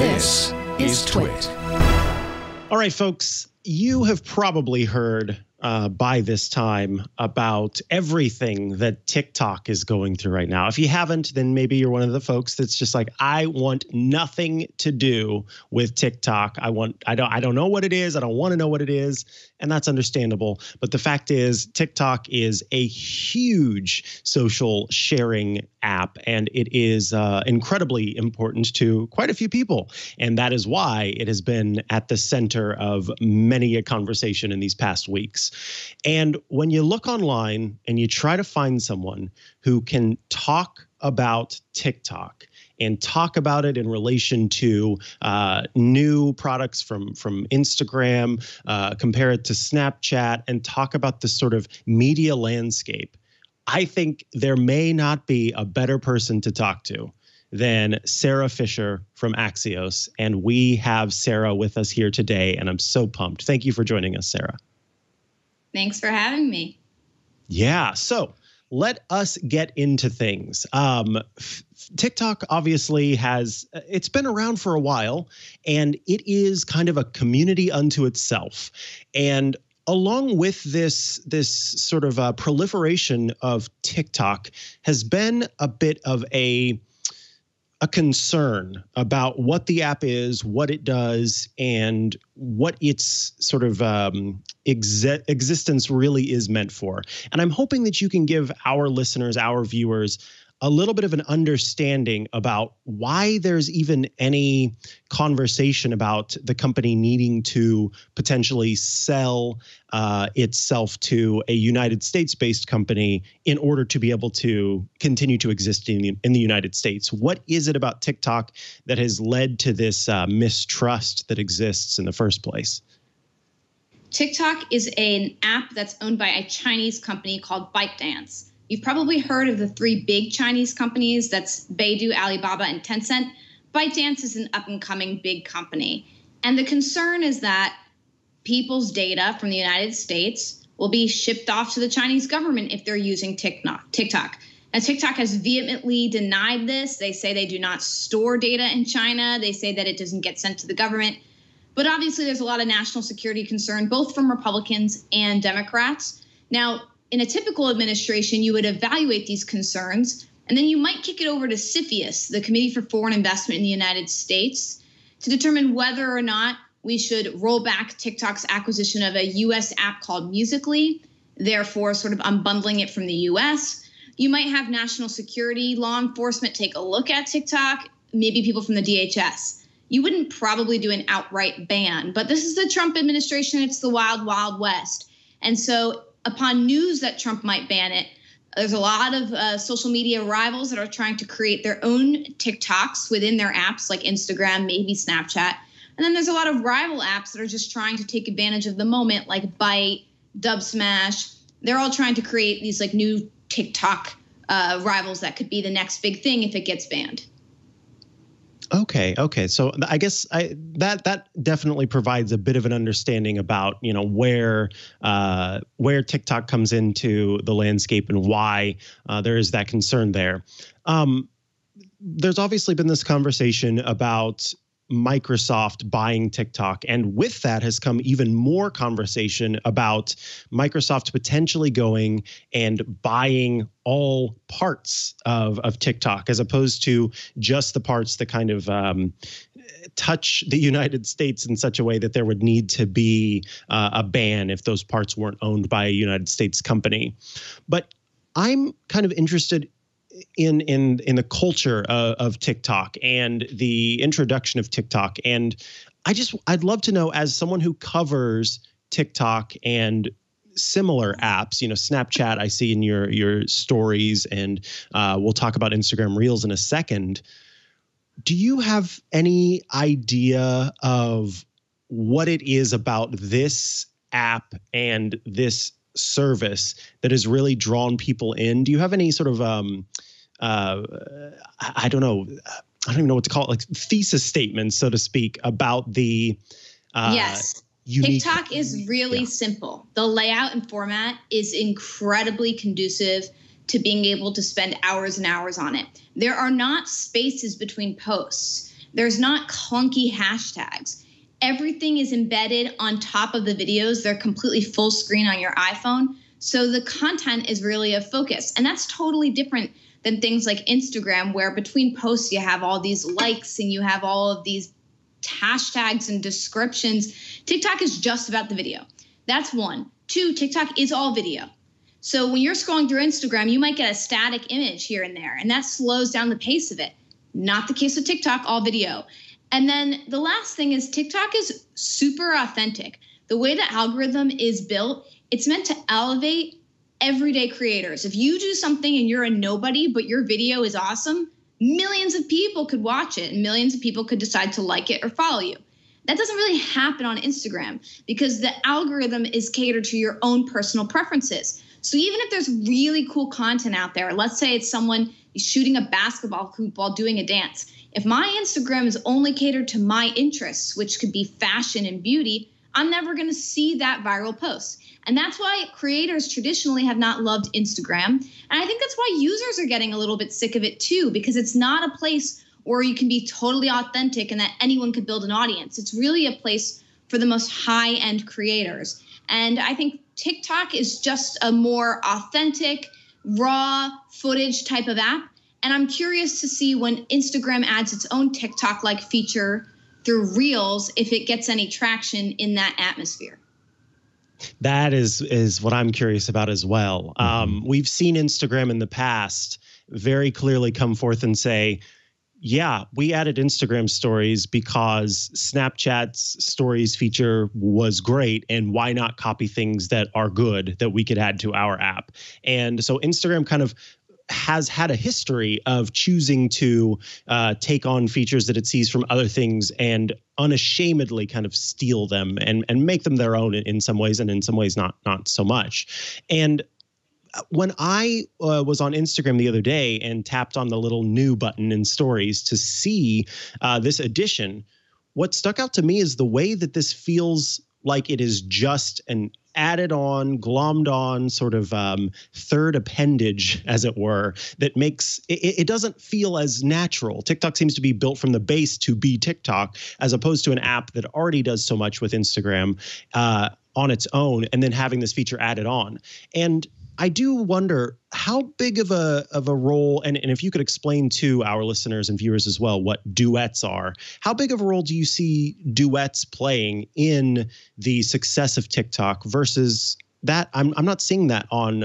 This is TWiT. All right, folks, you have probably heard by this time about everything that TikTok is going through right now. If you haven't, then maybe you're one of the folks that's just like, I want nothing to do with TikTok. I don't know what it is. I don't want to know what it is. And that's understandable. But the fact is, TikTok is a huge social sharing app, and it is incredibly important to quite a few people. And that is why it has been at the center of many a conversation in these past weeks. And when you look online and you try to find someone who can talk about TikTok and talk about it in relation to new products from Instagram, compare it to Snapchat, and talk about the sort of media landscape, I think there may not be a better person to talk to than Sara Fischer from Axios. And we have Sara with us here today, and I'm so pumped. Thank you for joining us, Sara. Thanks for having me. Yeah, so let us get into things. TikTok obviously it's been around for a while, and it is kind of a community unto itself. And along with this sort of proliferation of TikTok has been a bit of a concern about what the app is, what it does, and what its sort of existence really is meant for. And I'm hoping that you can give our listeners, our viewers, a little bit of an understanding about why there's even any conversation about the company needing to potentially sell itself to a United States-based company in order to be able to continue to exist in the United States. What is it about TikTok that has led to this mistrust that exists in the first place? TikTok is an app that's owned by a Chinese company called ByteDance. You've probably heard of the three big Chinese companies. That's Baidu, Alibaba, and Tencent. ByteDance is an up-and-coming big company. And the concern is that people's data from the United States will be shipped off to the Chinese government if they're using TikTok. Now, TikTok has vehemently denied this. They say they do not store data in China. They say that it doesn't get sent to the government. But obviously, there's a lot of national security concern, both from Republicans and Democrats. Now, in a typical administration, you would evaluate these concerns, and then you might kick it over to CFIUS, the Committee for Foreign Investment in the United States, to determine whether or not we should roll back TikTok's acquisition of a U.S. app called Musical.ly, therefore sort of unbundling it from the U.S. You might have national security, law enforcement take a look at TikTok, maybe people from the DHS. You wouldn't probably do an outright ban, but this is the Trump administration. It's the wild, wild west. And so upon news that Trump might ban it, there's a lot of social media rivals that are trying to create their own TikToks within their apps like Instagram, maybe Snapchat. And then there's a lot of rival apps that are just trying to take advantage of the moment, like Byte, Dubsmash. They're all trying to create these like new TikTok rivals that could be the next big thing if it gets banned. Okay. So I guess that definitely provides a bit of an understanding about, where TikTok comes into the landscape and why there is that concern there. There's obviously been this conversation about Microsoft buying TikTok, and with that has come even more conversation about Microsoft potentially going and buying all parts of TikTok, as opposed to just the parts that kind of touch the United States in such a way that there would need to be a ban if those parts weren't owned by a United States company. But I'm kind of interested in the culture of TikTok and the introduction of TikTok. And I'd love to know, as someone who covers TikTok and similar apps, Snapchat, I see in your stories, and we'll talk about Instagram Reels in a second. Do you have any idea of what it is about this app and this service that has really drawn people in? Do you have any sort of I don't even know what to call it, like thesis statements, so to speak, about the yes. Unique. TikTok is really simple. The layout and format is incredibly conducive to being able to spend hours and hours on it. There are not spaces between posts. There's not clunky hashtags. Everything is embedded on top of the videos. They're completely full screen on your iPhone. So the content is really a focus. And that's totally different than things like Instagram, where between posts you have all these likes and you have all of these hashtags and descriptions. TikTok is just about the video. That's one. Two, TikTok is all video. So when you're scrolling through Instagram, you might get a static image here and there, and that slows down the pace of it. Not the case with TikTok, all video. And then the last thing is TikTok is super authentic. The way the algorithm is built, it's meant to elevate everyday creators. If you do something and you're a nobody, but your video is awesome, millions of people could watch it and millions of people could decide to like it or follow you. That doesn't really happen on Instagram because the algorithm is catered to your own personal preferences. So even if there's really cool content out there, let's say it's someone shooting a basketball hoop while doing a dance. If my Instagram is only catered to my interests, which could be fashion and beauty, I'm never going to see that viral post. And that's why creators traditionally have not loved Instagram. And I think that's why users are getting a little bit sick of it too, because it's not a place where you can be totally authentic and that anyone could build an audience. It's really a place for the most high-end creators. And I think TikTok is just a more authentic, raw footage type of app. And I'm curious to see when Instagram adds its own TikTok-like feature through Reels, if it gets any traction in that atmosphere. That is what I'm curious about as well. We've seen Instagram in the past very clearly come forth and say, yeah, we added Instagram stories because Snapchat's stories feature was great, and why not copy things that are good that we could add to our app? And so Instagram kind of has had a history of choosing to take on features that it sees from other things and unashamedly kind of steal them and make them their own in some ways, and in some ways not so much. And when I was on Instagram the other day and tapped on the little new button in stories to see this addition, what stuck out to me is the way that this feels like it is just an added on, glommed on sort of third appendage, as it were, that makes it doesn't feel as natural. TikTok seems to be built from the base to be TikTok, as opposed to an app that already does so much with Instagram on its own, and then having this feature added on. And I do wonder how big of a role, and if you could explain to our listeners and viewers as well what duets are, how big of a role do you see duets playing in the success of TikTok versus that? I'm not seeing that on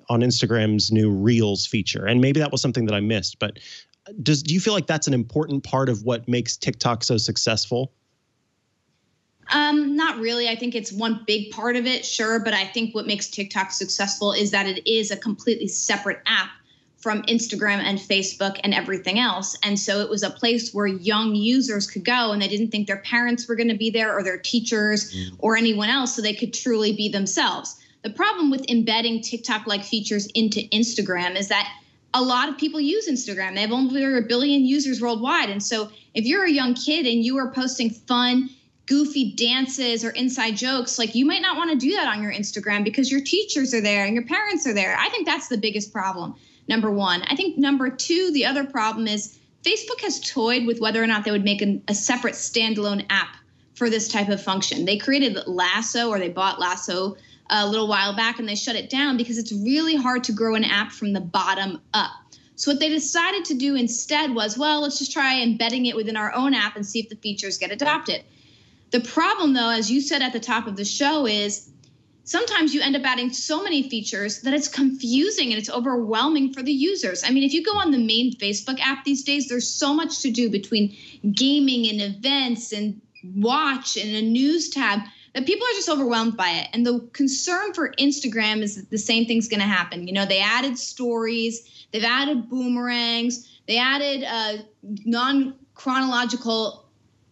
Instagram's new Reels feature, and maybe that was something that I missed. But do you feel like that's an important part of what makes TikTok so successful? Not really. I think it's one big part of it, sure. But I think what makes TikTok successful is that it is a completely separate app from Instagram and Facebook and everything else. And so it was a place where young users could go and they didn't think their parents were going to be there or their teachers or anyone else, so they could truly be themselves. The problem with embedding TikTok-like features into Instagram is that a lot of people use Instagram. They have over 1 billion users worldwide. And so if you're a young kid and you are posting fun, goofy dances or inside jokes, like, you might not want to do that on your Instagram because your teachers are there and your parents are there. I think that's the biggest problem, number one. I think number two, the other problem is Facebook has toyed with whether or not they would make a separate standalone app for this type of function. They created Lasso, or they bought Lasso a little while back, and they shut it down because it's really hard to grow an app from the bottom up. So what they decided to do instead was, well, let's just try embedding it within our own app and see if the features get adopted. The problem, though, as you said at the top of the show, is sometimes you end up adding so many features that it's confusing and it's overwhelming for the users. I mean, if you go on the main Facebook app these days, there's so much to do between gaming and events and watch and a news tab that people are just overwhelmed by it. And the concern for Instagram is that the same thing's going to happen. You know, they added stories, they've added boomerangs, they added non-chronological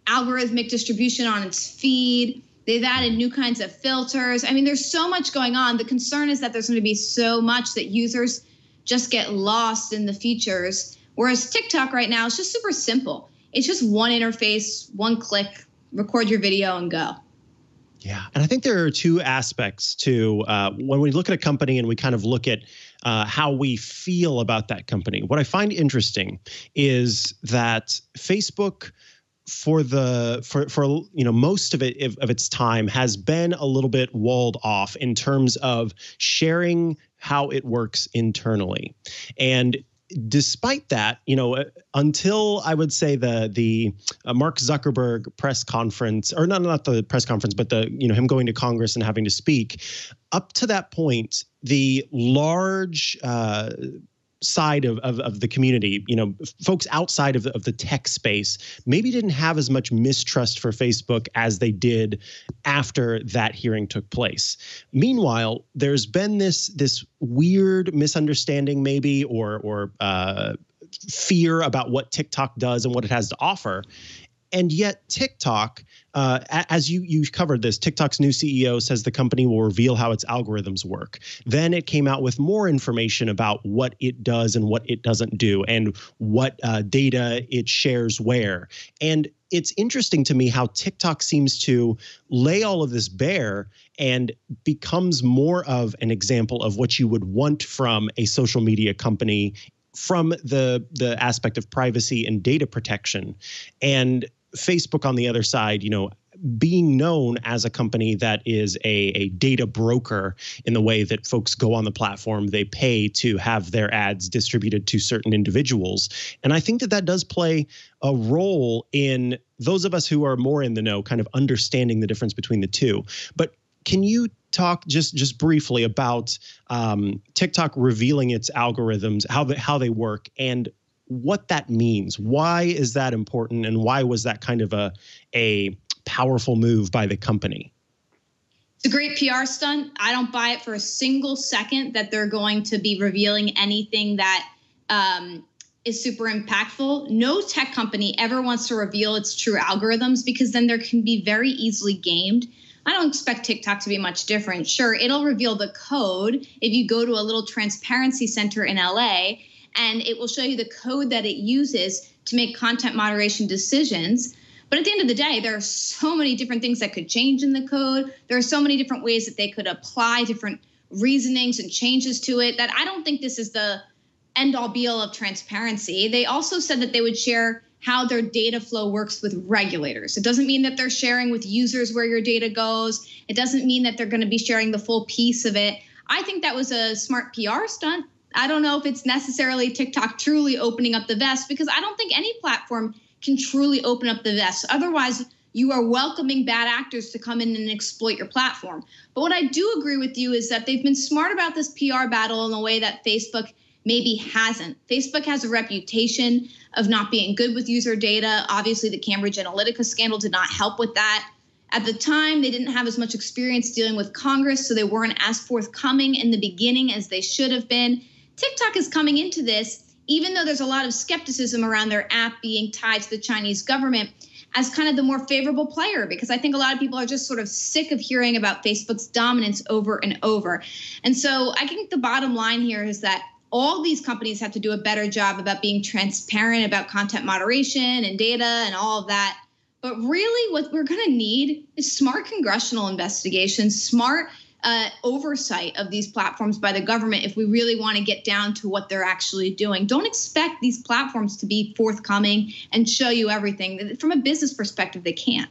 algorithmic distribution on its feed. They've added new kinds of filters. I mean, there's so much going on. The concern is that there's going to be so much that users just get lost in the features. Whereas TikTok right now is just super simple. It's just one interface, one click, record your video and go. Yeah. And I think there are two aspects to when we look at a company and we kind of look at how we feel about that company. What I find interesting is that Facebook for most of its time has been a little bit walled off in terms of sharing how it works internally. And despite that, until I would say the Mark Zuckerberg press conference, or not the press conference, but him going to Congress and having to speak, up to that point, the large side of the community, folks outside of the tech space maybe didn't have as much mistrust for Facebook as they did after that hearing took place. Meanwhile, there's been this weird misunderstanding maybe or fear about what TikTok does and what it has to offer. And yet TikTok, as you covered this, TikTok's new CEO says the company will reveal how its algorithms work. Then it came out with more information about what it does and what it doesn't do and what data it shares where. And it's interesting to me how TikTok seems to lay all of this bare and becomes more of an example of what you would want from a social media company from the aspect of privacy and data protection. And Facebook on the other side, being known as a company that is a data broker in the way that folks go on the platform, they pay to have their ads distributed to certain individuals. And I think that does play a role in those of us who are more in the know, kind of understanding the difference between the two. But can you talk just briefly about TikTok revealing its algorithms, how they work, and what that means? Why is that important, and why was that kind of a powerful move by the company? It's a great PR stunt. I don't buy it for a single second that they're going to be revealing anything that is super impactful. No tech company ever wants to reveal its true algorithms because then there can be very easily gamed. I don't expect TikTok to be much different. Sure, it'll reveal the code if you go to a little transparency center in LA, and it will show you the code that it uses to make content moderation decisions. But at the end of the day, there are so many different things that could change in the code. There are so many different ways that they could apply different reasonings and changes to it that I don't think this is the end-all be-all of transparency. They also said that they would share how their data flow works with regulators. It doesn't mean that they're sharing with users where your data goes. It doesn't mean that they're going to be sharing the full piece of it. I think that was a smart PR stunt. I don't know if it's necessarily TikTok truly opening up the vest, because I don't think any platform can truly open up the vest. Otherwise, you are welcoming bad actors to come in and exploit your platform. But what I do agree with you is that they've been smart about this PR battle in a way that Facebook maybe hasn't. Facebook has a reputation of not being good with user data. Obviously, the Cambridge Analytica scandal did not help with that. At the time, they didn't have as much experience dealing with Congress, so they weren't as forthcoming in the beginning as they should have been. TikTok is coming into this, even though there's a lot of skepticism around their app being tied to the Chinese government, as kind of the more favorable player, because I think a lot of people are just sort of sick of hearing about Facebook's dominance over and over. And so I think the bottom line here is that all these companies have to do a better job about being transparent about content moderation and data and all of that. But really what we're going to need is smart congressional investigations, smart oversight of these platforms by the government if we really want to get down to what they're actually doing. Don't expect these platforms to be forthcoming and show you everything. From a business perspective, they can't.